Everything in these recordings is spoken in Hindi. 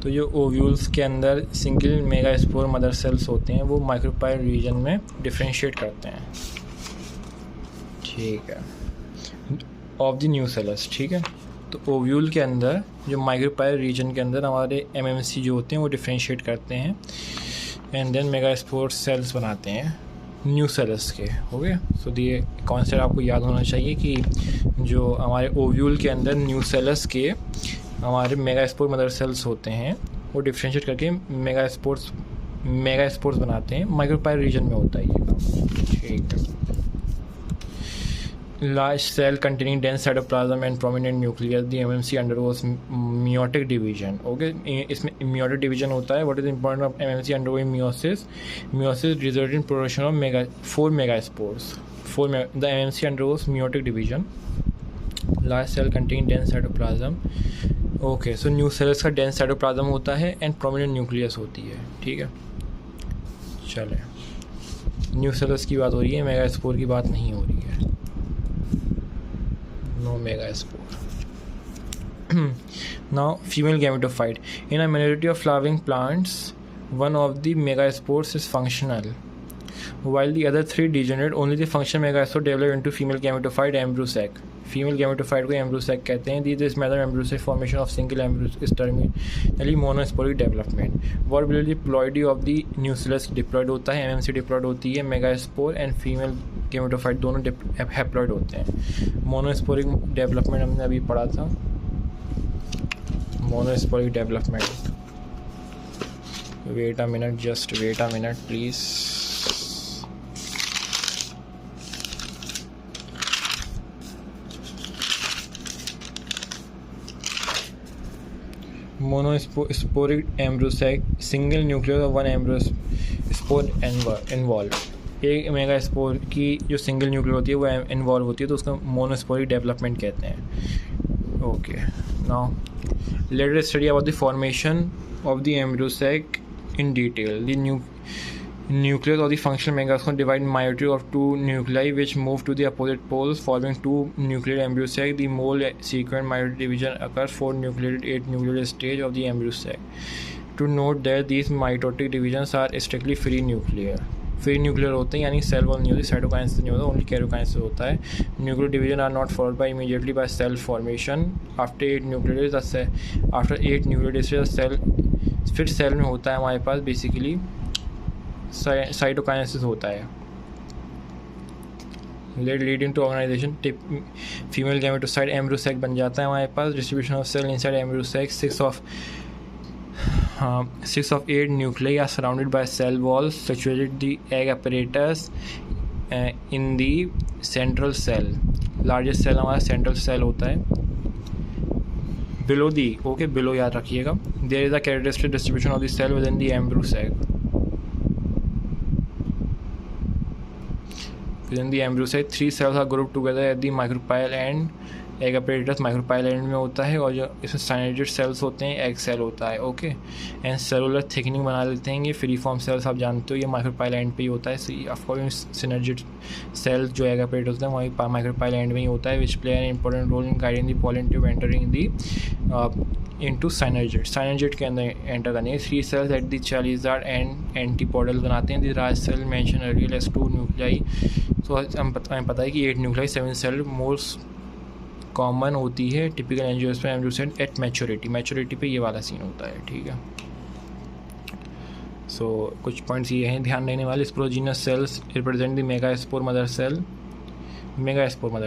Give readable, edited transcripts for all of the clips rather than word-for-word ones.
तो जो ओव्यूल्स के अंदर single mega spore mother cells होते हैं वो माइक्रोपाइल रीजन में डिफ्रेंशिएट करते हैं, ठीक है, ऑफ द न्यूसेलस, ठीक है। तो ओव्यूल के अंदर जो माइक्रोपाइल रीजन के अंदर हमारे एमएमसी जो होते हैं वो डिफ्रेंशिएट करते हैं and then megaspore cells बनाते हैं न्यूसेलस के, हो गया। सो ये कॉन्सेप्ट आपको याद होना चाहिए कि जो हमारे ओव्यूल के अंदर न्यूसेलस के हमारे मेगा स्पोर मदर सेल्स होते हैं वो डिफ्रेंशिएट करके मेगा स्पोर्स बनाते हैं, माइक्रोपाइल रीजन में होता है ये काम, ठीक है। Large cell containing dense cytoplasm and prominent nucleus, the MMC undergoes meiotic division, okay. इसमें मियोटिक डिवीजन होता है। What is important of MMC undergoing meiosis result in production of 4 megaspores. The MMC undergoes meiotic division, large cell containing dense cytoplasm, okay. So nucellus का डेंस साइटोप्लाज्म होता है एंड प्रोमिनेंट न्यूक्लियस होती है, ठीक है। चले, न्यूसेलस की बात हो रही है, मेगास्पोर की बात नहीं हो रही है, no megaspore. Now female gametophyte. In a minority of flowering plants, one of the megaspores is functional, while the other 3 degenerate. Only the functional megaspore develop into female gametophyte embryo sac. Female gametophyte को embryo sac कहते हैं। This method embryo sac formation of single embryo is terminally monosporic development. What will the ploidy of the nucellus diploid होता है, MMC diploid होती है, megaspore and female gametophyte दोनों haploid होते हैं। मोनोस्पोरिक डेवलपमेंट हमने अभी पढ़ा था, monosporic development. Wait a minute please. Monosporic embryo sac, single nucleus और 1 एम्ब्रियो स्पोर इन्वॉल्व। एक मेगा स्पोर की जो सिंगल न्यूक्लियर होती है वो इन्वॉल्व होती है, तो उसका मोनोस्पोरिक डेवलपमेंट कहते हैं, okay. Now let us study about the formation of the embryo sac in detail. The nucleus of the functional megaspore divide meiosis of 2 nuclei which move to the opposite poles, forming 2 nucleated embryo sac. The mole sequence meiotic division occurs 4 nucleated 8 nucleated stage of the embryo sac. To note that these mitotic divisions are strictly free nuclear. Free nuclear होते हैं, यानी सेल वॉल नहीं होती, साइटोकाइनेसिस नहीं होता, ओनली कैरोकाइनेसिस होता है। Nuclear division are not followed by immediately by cell formation. After 8 nuclear cell, फिर सेल में होता है हमारे पास बेसिकली साइटोकाइनेसिस होता है, leading to organisation. Female gametocyte embryo sac बन जाता है हमारे पास। Distribution of cell inside embryo sac, 6 of 8 nuclei are surrounded by cell walls, situated the egg apparatus in the central cell. Largest cell हमारा central cell होता है। Below the, okay, below याद रखिएगा, there is a characteristic distribution of the cell within the embryo sac. Within the embryo sac, 3 cells are grouped together at the micropyle end. Egg apparatus micropyle end में होता है, और जो इसमें साइनेटेड सेल्स होते हैं एग सेल होता है, ओके। एंड सेलुलर थिकनिंग बना लेते हैं। ये फ्री फॉर्म सेल्स आप जानते हो, ये माइक्रोपाइल एंड पे ही होता है। ऑफकोर्स सिनर्जिड सेल्स जो एग अपरेटस होते हैं वही माइक्रोपाइल एंड में ही होता है, which play an important role in guiding the pollen tube entering the into synergid के अंदर एंटर करने के। 3 cells at the chalazal end antipodal बनाते हैं। द राज cell mentioned earlier as 2 nuclei. तो हमें पता है कि 8 न्यूक्लियाई 7 सेल मोस्ट कॉमन होती है टिपिकल एंजियोस्पर्म एम्ब्रियोसेट एट मैच्योरिटी पे ये वाला सीन होता है, ठीक है। सो कुछ पॉइंट्स ये हैं ध्यान देने वाले। Sporogenous cells represent the megaspore mother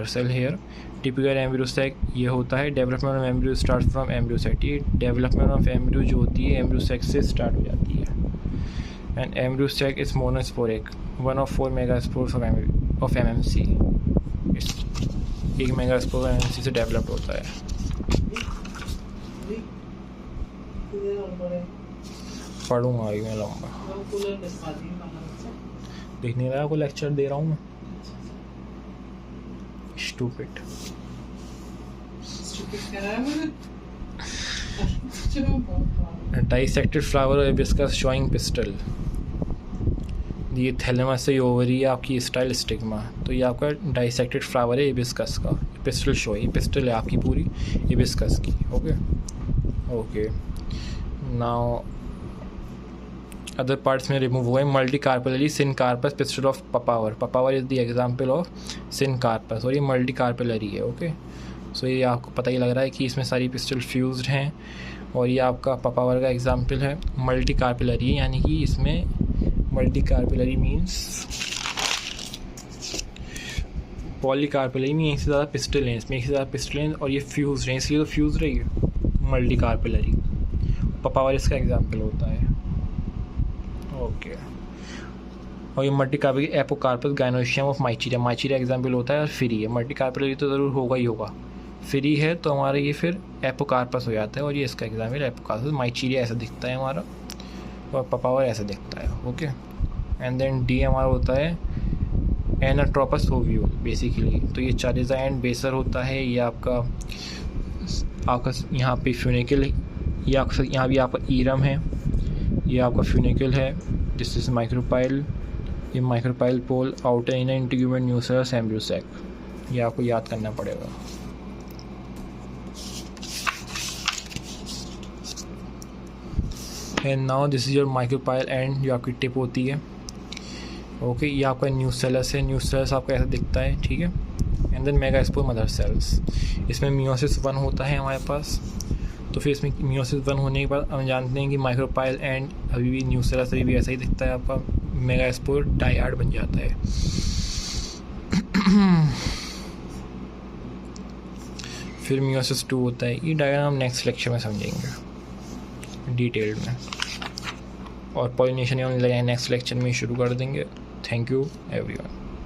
cell here. Typical embryo sac ये होता है। Development of embryo start from embryo sac. ये डेवलपमेंट ऑफ एम्ब्रियो जो होती है एम्ब्रियो सैक से स्टार्ट हो जाती है। And embryo sac is monosporic, 1 of 4 megaspores of MMC. एक मेगास्पोर एमएमसी से डेवलप होता है। पढ़ूंगा अभी मैं लंबा, देख नहीं रहा को लेक्चर दे रहा हूँ मैं। Stupid dissected flower hibiscus showing pistol. ये थैलेमस से ओवरी है आपकी स्टाइल स्टिग्मा, तो ये आपका डाइसेक्टेड फ्लावर है हिबिस्कस का। पिस्टल शो, ये पिस्टल है आपकी पूरी हिबिस्कस की, okay. Okay, now other parts में रिमूव हुए। Multi carpellary syncarpous pistol of Papaver, Papaver is the example of syncarpous, और ये मल्टी कार्पेलरी है। ओके, सो ये आपको पता ही लग रहा है कि इसमें सारी पिस्टल फ्यूज्ड हैं, और ये आपका पपावर का एग्जाम्पल है। मल्टी कार्पेलरी यानी कि इसमें मल्टी कार्पेलरी मीन्स पॉलीकार्पेलरी में एक से ज़्यादा पिस्टल हैं, इसमें एक से ज़्यादा पिस्टल हैं और ये फ्यूज हैं, इसलिए तो फ्यूज रही है मल्टी कार्पेलरी। पपावर इसका एग्जाम्पल होता है। ओके, और ये multi carpellary apocarpous gynoecium of Michelia, Michelia example होता है, और फ्री है। मल्टी कार्पेलरी तो ज़रूर होगा ही होगा, फ्री है तो हमारा ये फिर एपोकार्पस हो जाता है, और ये इसका एग्जाम्पल एपोकार्पस। माइचीरिया ऐसा दिखता है हमारा, और पपावर ऐसा दिखता है। ओके, एंड देन डी हमारा होता है एनाट्रोपस ओवियो बेसिकली, तो ये चारिजा एंड बेसर होता है। ये आपका यहाँ पे फ्यूनिकल, ये आपका यहाँ भी आपका ईरम है, ये आपका फ्यूनिकल है। दिस इज माइक्रोपाइल, ये माइक्रोपाइल पोल, आउटर इनर इंटीग्यूमेंट न्यूक्लियस एम्ब्रोसैक, ये आपको याद करना पड़ेगा। And now this is your micropyle and जो आपकी टिप होती है। ओके, ये आपका न्यूसेलस है, न्यूसेलस आपका ऐसा दिखता है, ठीक है। And then megaspore mother cells, इसमें मियोसिस 1 होता है हमारे पास। तो फिर इसमें मियोसिस 1 होने के बाद हम जानते हैं कि माइक्रोपाइल एंड अभी भी न्यूसेलस अभी भी ऐसा ही दिखता है आपका, मेगास्पोर डायड बन जाता है। फिर मियोसिस 2 होता है। ये डायग्राम हम नेक्स्ट लेक्चर में समझेंगे डिटेल्ड में, और पॉलिनेशन नेक्स्ट लेक्चर में शुरू कर देंगे। Thank you everyone.